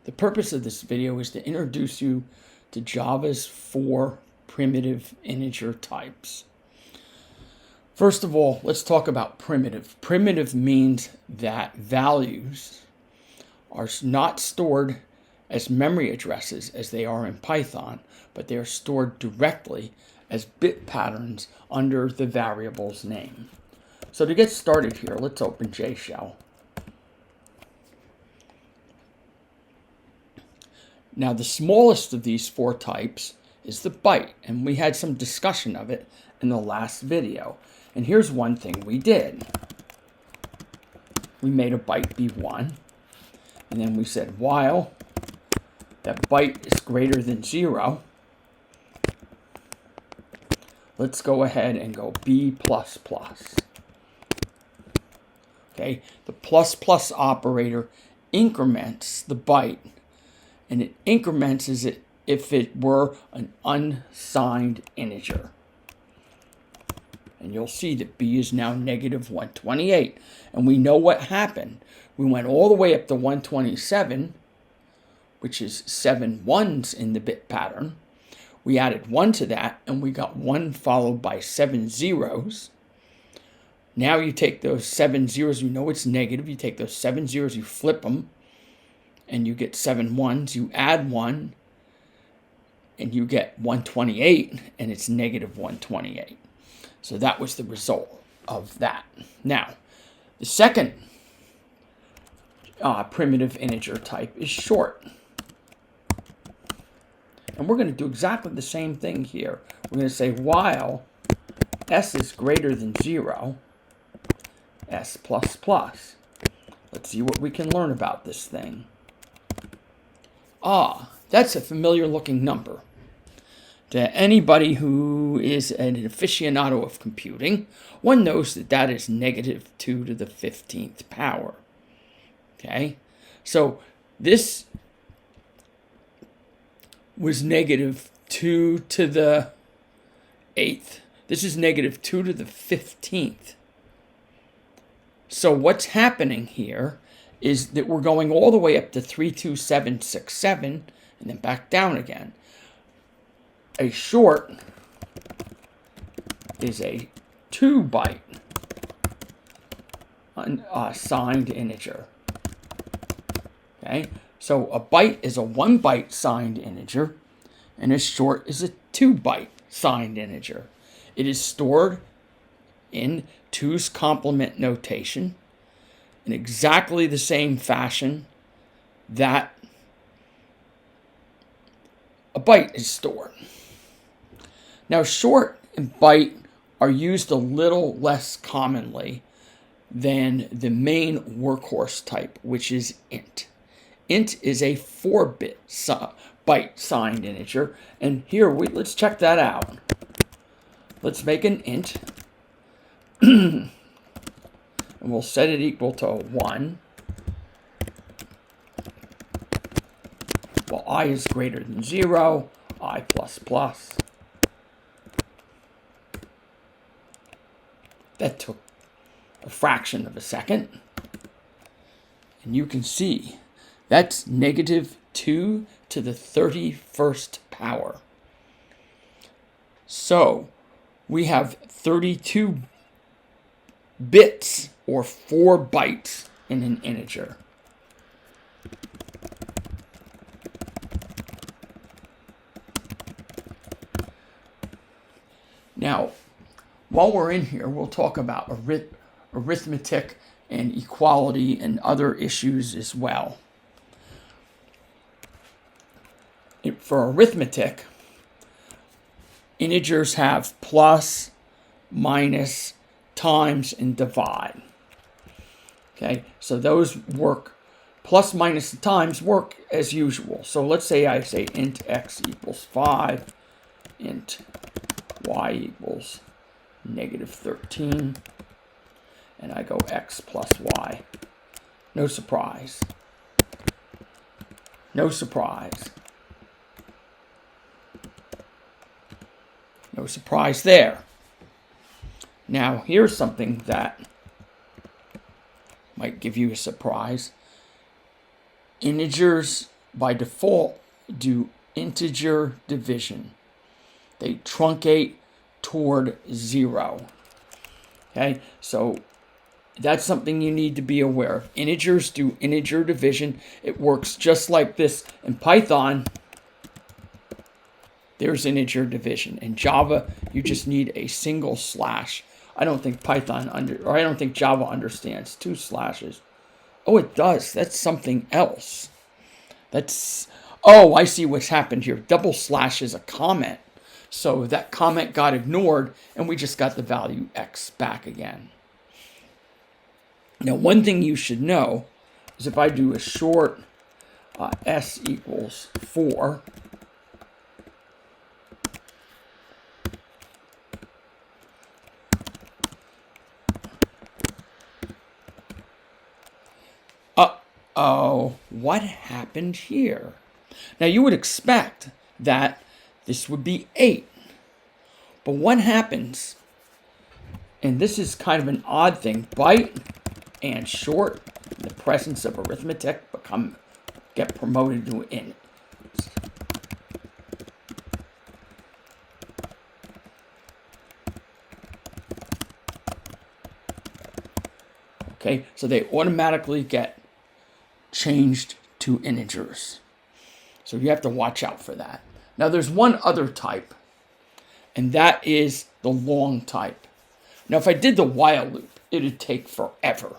The purpose of this video is to introduce you to Java's 4 primitive integer types. First of all, let's talk about primitive. Primitive means that values are not stored as memory addresses as they are in Python, but they are stored directly as bit patterns under the variable's name. So to get started here, let's open JShell. Now the smallest of these 4 types is the byte, and we had some discussion of it in the last video. And here's one thing we did. We made a byte be 1, and then we said while that byte is greater than 0, let's go ahead and go b++. Okay, the plus operator increments the byte, and it increments as if it were an unsigned integer. And you'll see that b is now -128. And we know what happened. We went all the way up to 127, which is 7 ones in the bit pattern. We added 1 to that, and we got 1 followed by 7 zeros. Now you take those 7 zeros, you know it's negative. You take those 7 zeros, you flip them, and you get 7 ones. You add 1, and you get 128, and it's -128. So that was the result of that. Now, the second primitive integer type is short. And we're going to do exactly the same thing here. We're going to say while s is greater than 0, s++. Let's see what we can learn about this thing. That's a familiar looking number. To anybody who is an aficionado of computing, one knows that that is -2 to the 15th power. Okay, so this was -2 to the 8th. This is -2 to the 15th. So what's happening here is that we're going all the way up to 32767 and then back down again. A short is a 2-byte signed integer. Okay, so a byte is a 1-byte signed integer, and a short is a 2-byte signed integer. It is stored in 2's complement notation in exactly the same fashion that a byte is stored. Now, short and byte are used a little less commonly than the main workhorse type, which is int. Int is a 4-bit byte signed integer, and here let's check that out. Let's make an int, and we'll set it equal to 1. Well, I is greater than 0, I++. That took a fraction of a second. And you can see that's -2 to the 31st power. So we have 32 bits or 4 bytes in an integer. Now, while we're in here, we'll talk about arithmetic and equality and other issues as well. For arithmetic, integers have plus, minus, times, and divide. Okay, so those work, plus, minus, and times work as usual. So let's say I say int x equals 5, int y equals -13, and I go x plus y. No surprise. No surprise. No surprise there. Now, here's something that might give you a surprise. Integers by default, do integer division. They truncate toward 0. Okay, so that's something you need to be aware of. Integers do integer division. It works just like this in Python. There's integer division. In Java, you just need a single slash. I don't think I don't think Java understands 2 slashes. Oh, it does. That's something else. Oh, I see what's happened here. Double slash is a comment. So that comment got ignored, and we just got the value x back again. Now, one thing you should know is if I do a short s equals 4, uh-oh, what happened here? Now, you would expect that this would be 8. But what happens, and this is kind of an odd thing, byte and short, in the presence of arithmetic, get promoted to int. Okay, so they automatically get changed to integers. So you have to watch out for that. Now there's one other type, and that is the long type. Now if I did the while loop, it would take forever.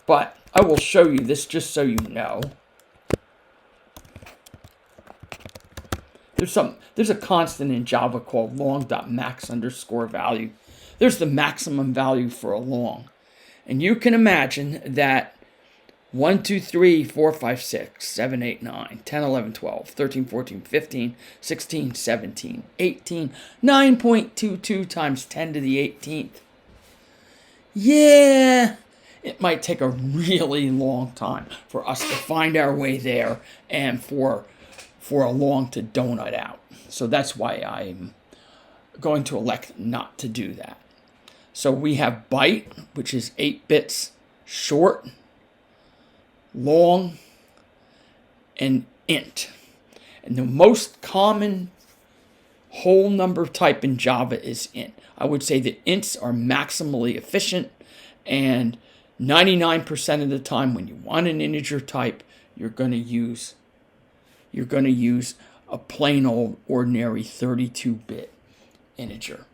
But I will show you this just so you know. There's a constant in Java called long.max_value. There's the maximum value for a long. And you can imagine that 1, 2, 3, 4, 5, 6, 7, 8, 9, 10, 11, 12, 13, 14, 15, 16, 17, 18, 9.22 times 10 to the 18th. Yeah, it might take a really long time for us to find our way there and for a long to donut out. So that's why I'm going to elect not to do that. So we have byte, which is 8 bits short, long, and int. And the most common whole number type in Java is int. I would say that ints are maximally efficient, and 99% of the time when you want an integer type, you're going to use a plain old ordinary 32-bit integer.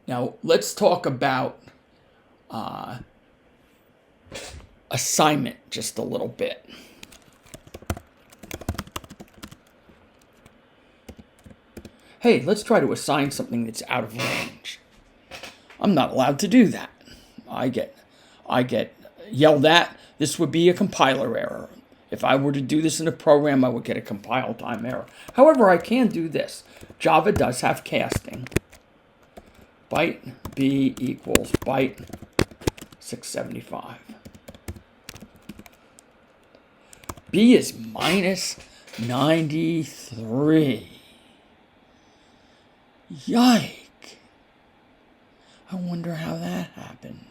Now let's talk about assignment just a little bit. Hey, let's try to assign something that's out of range. I'm not allowed to do that. I get yelled at. This would be a compiler error. If I were to do this in a program, I would get a compile time error. However, I can do this. Java does have casting. Byte b equals byte 675. B is minus 93. Yike. I wonder how that happened.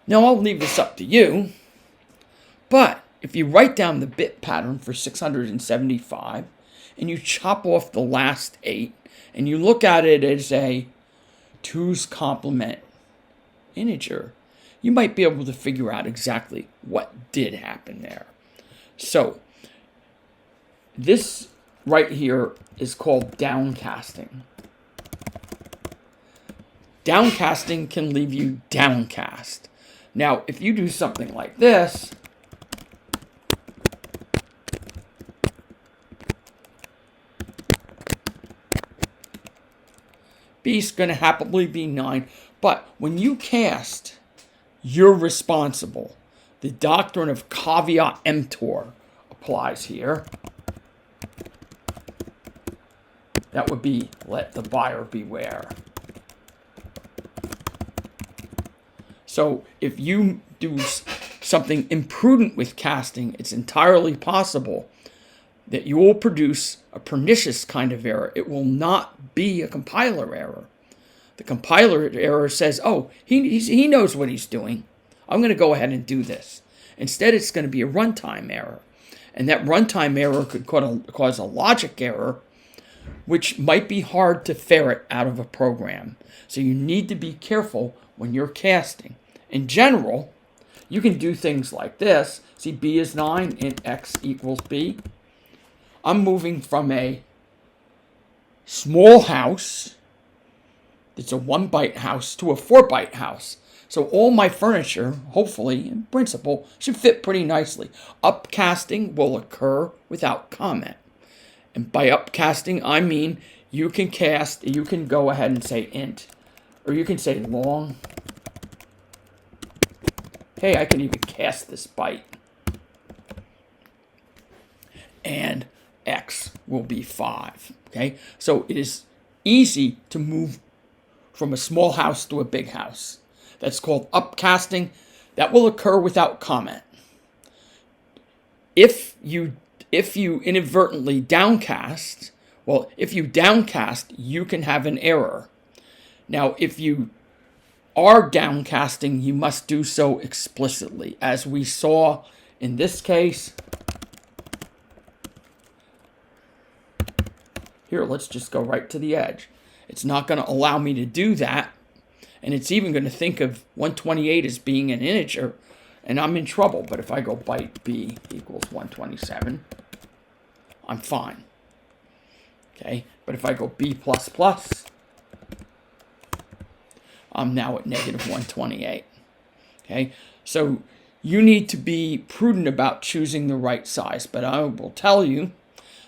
Now, I'll leave this up to you. But if you write down the bit pattern for 675 and you chop off the last 8 and you look at it as a 2's complement integer, you might be able to figure out exactly what did happen there. So this right here is called downcasting. Downcasting can leave you downcast. Now, if you do something like this, B is going to happily be 9. But when you cast, you're responsible. The doctrine of caveat emptor applies here. That would be let the buyer beware. So if you do something imprudent with casting, it's entirely possible that you will produce a pernicious kind of error. It will not be a compiler error. The compiler error says, oh, he knows what he's doing. I'm going to go ahead and do this. Instead, it's going to be a runtime error. And that runtime error could cause a logic error, which might be hard to ferret out of a program. So you need to be careful when you're casting. In general, you can do things like this. See, b is 9, int x equals b. I'm moving from a small house, it's a 1-byte house, to a 4-byte house. So all my furniture, hopefully, in principle, should fit pretty nicely. Upcasting will occur without comment. And by upcasting, I mean you can go ahead and say int, or you can say long. Hey, I can even cast this byte. And x will be 5. Okay, so it is easy to move from a small house to a big house. That's called upcasting. That will occur without comment. If you inadvertently downcast, if you downcast, you can have an error. Now, if you are downcasting, you must do so explicitly, as we saw in this case. Here, let's just go right to the edge. It's not going to allow me to do that. And it's even going to think of 128 as being an integer. And I'm in trouble. But if I go byte b equals 127, I'm fine. Okay. But if I go b++, I'm now at negative 128. Okay. So you need to be prudent about choosing the right size. But I will tell you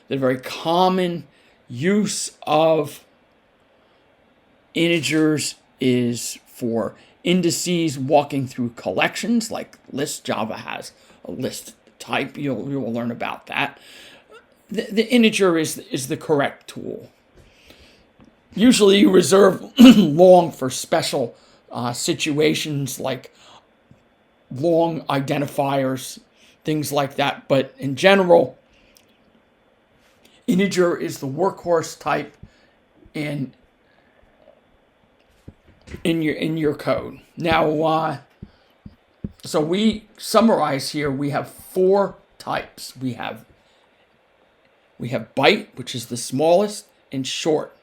that a very common use of integers is for indices walking through collections, like list. Java has a list type. You will learn about that. The integer is the correct tool. Usually you reserve long for special situations like long identifiers, things like that. But in general, integer is the workhorse type in your code. Now, so we summarize here. We have 4 types. We have byte, which is the smallest and short.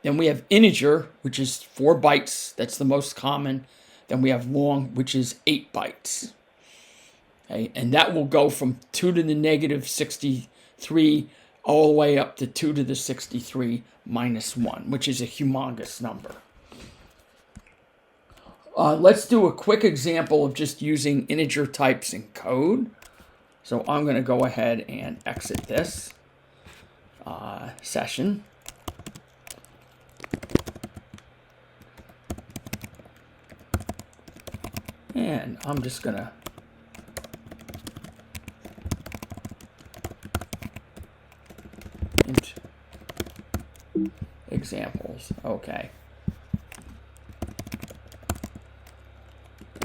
Then we have integer, which is 4 bytes. That's the most common. Then we have long, which is 8 bytes. Okay, and that will go from 2 to the negative 63 all the way up to 2 to the 63 minus 1, which is a humongous number. Let's do a quick example of just using integer types in code. So I'm going to go ahead and exit this session. And I'm just going to int examples. Okay.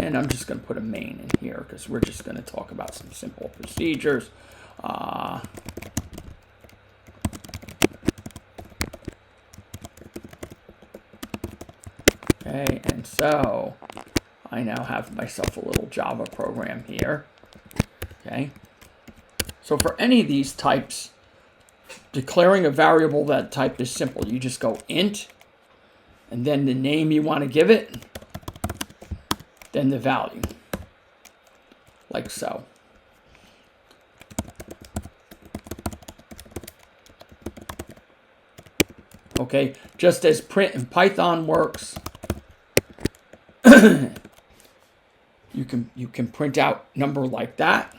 And I'm just going to put a main in here because we're just going to talk about some simple procedures. Okay, and so I now have myself a little Java program here. Okay. So for any of these types, declaring a variable that type is simple. You just go int, and then the name you want to give it, then the value, like so. Okay, just as print in Python works, you can print out number like that.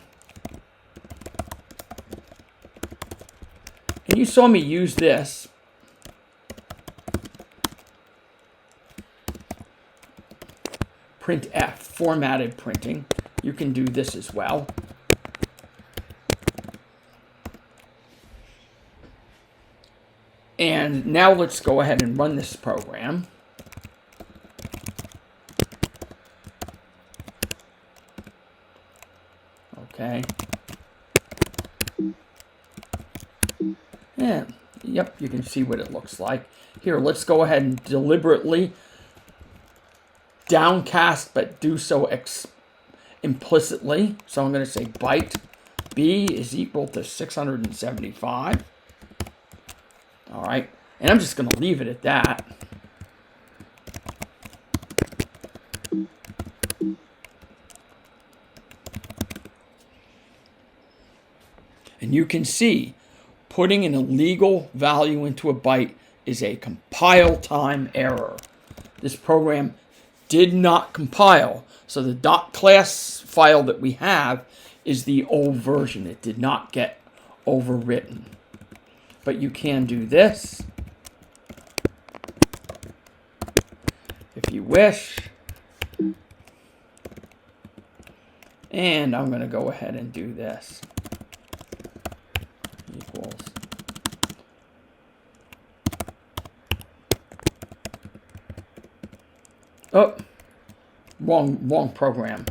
And you saw me use this. Printf, formatted printing. You can do this as well. And now let's go ahead and run this program. Okay. Yeah, yep, you can see what it looks like. Here, let's go ahead and deliberately downcast, but do so implicitly. So I'm going to say byte B is equal to 675. All right. And I'm just going to leave it at that. And you can see putting an illegal value into a byte is a compile time error. This program did not compile. So the .class file that we have is the old version. It did not get overwritten. But you can do this if you wish. And I'm going to go ahead and do this. Equals. Oh, wrong program.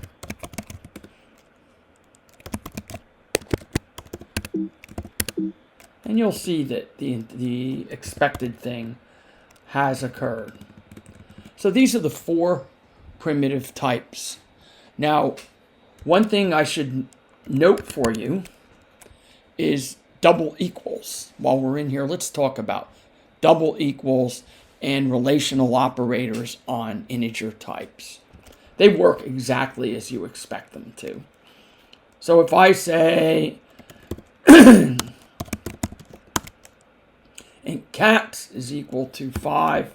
And you'll see that the expected thing has occurred. So these are the 4 primitive types. Now, one thing I should note for you is double equals. While we're in here, let's talk about double equals and relational operators on integer types. They work exactly as you expect them to. So if I say int cat is equal to 5,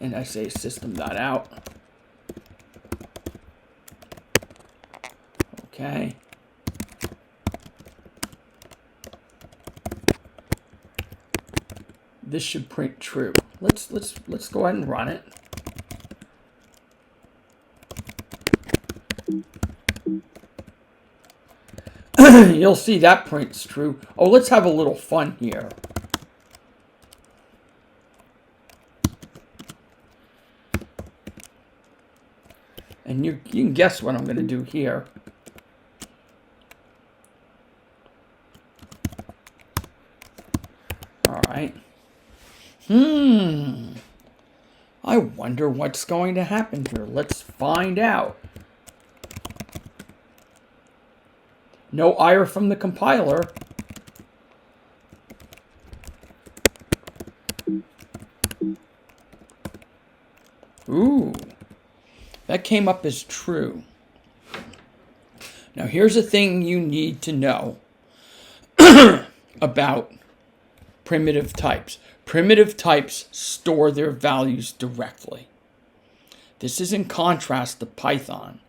and I say system.out, okay. This should print true. Let's go ahead and run it. You'll see that prints true. Oh, let's have a little fun here. And you can guess what I'm going to do here. All right. I wonder what's going to happen here. Let's find out. No error from the compiler. Ooh, that came up as true. Now here's a thing you need to know about primitive types. Primitive types store their values directly. This is in contrast to Python.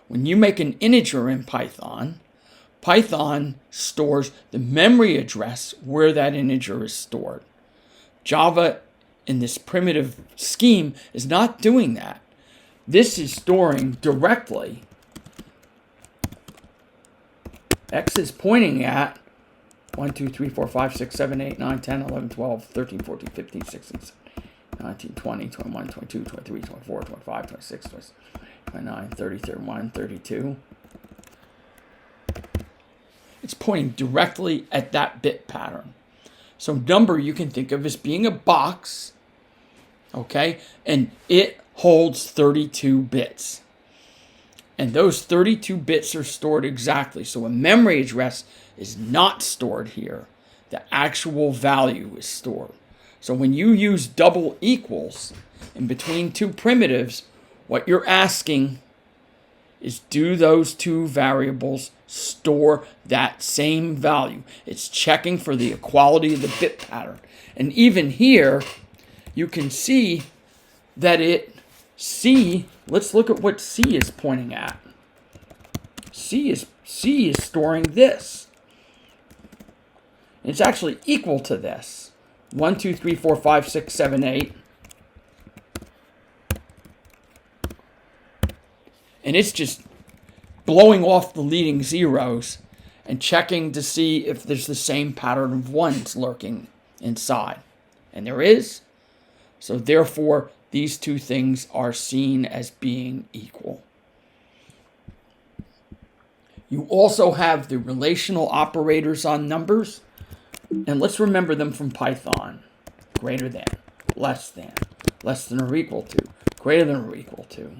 When you make an integer in Python, Python stores the memory address where that integer is stored. Java, in this primitive scheme, is not doing that. This is storing directly. X is pointing at 1, 2, 3, 4, 5, 6, 7, 8, 9, 10, 11, 12, 13, 14, 15, 16, 17, 19, 20, 21, 22, 23, 24, 25, 26, 27, 29, 30, 31, 32. It's pointing directly at that bit pattern. So number you can think of as being a box, okay? And it holds 32 bits. And those 32 bits are stored exactly. So a memory address is not stored here. The actual value is stored. So when you use double equals in between two primitives, what you're asking is, do those two variables store that same value? It's checking for the equality of the bit pattern. And even here, you can see that let's look at what C is pointing at. C is storing this. It's actually equal to this. 1, 2, 3, 4, 5, 6, 7, 8. And it's just blowing off the leading zeros and checking to see if there's the same pattern of ones lurking inside. And there is. So therefore, these two things are seen as being equal. You also have the relational operators on numbers. And let's remember them from Python. Greater than, less than or equal to, greater than or equal to.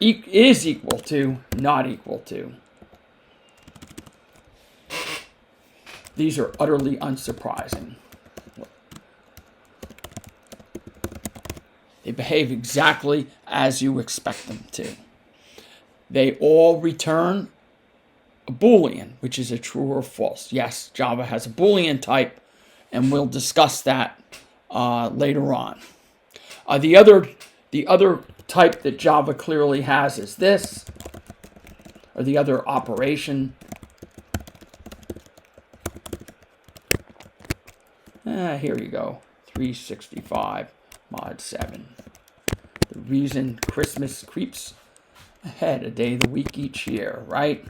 is equal to, not equal to. These are utterly unsurprising. They behave exactly as you expect them to. They all return a Boolean, which is a true or false. Yes, Java has a Boolean type, and we'll discuss that later on. The other type that Java clearly has is this, or the other operation. Here you go, 365 mod 7. The reason Christmas creeps ahead a day of the week each year, right?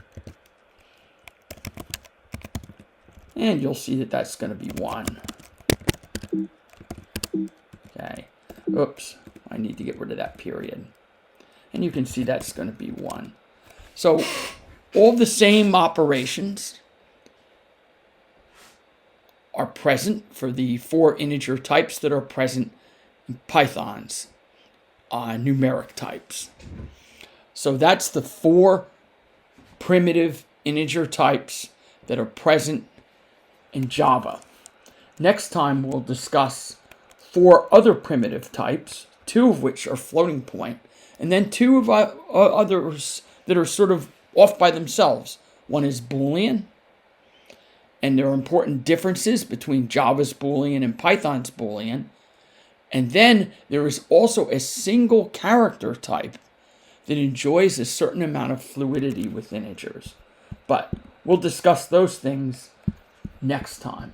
And you'll see that that's going to be 1. Okay. Oops. I need to get rid of that period. And you can see that's going to be 1. So all the same operations are present for the 4 integer types that are present in Python's numeric types. So that's the 4 primitive integer types that are present in Java. Next time we'll discuss 4 other primitive types, 2 of which are floating point, and then 2 of others that are sort of off by themselves. One is Boolean, and there are important differences between Java's Boolean and Python's Boolean. And then there is also a single character type that enjoys a certain amount of fluidity with integers. But we'll discuss those things next time.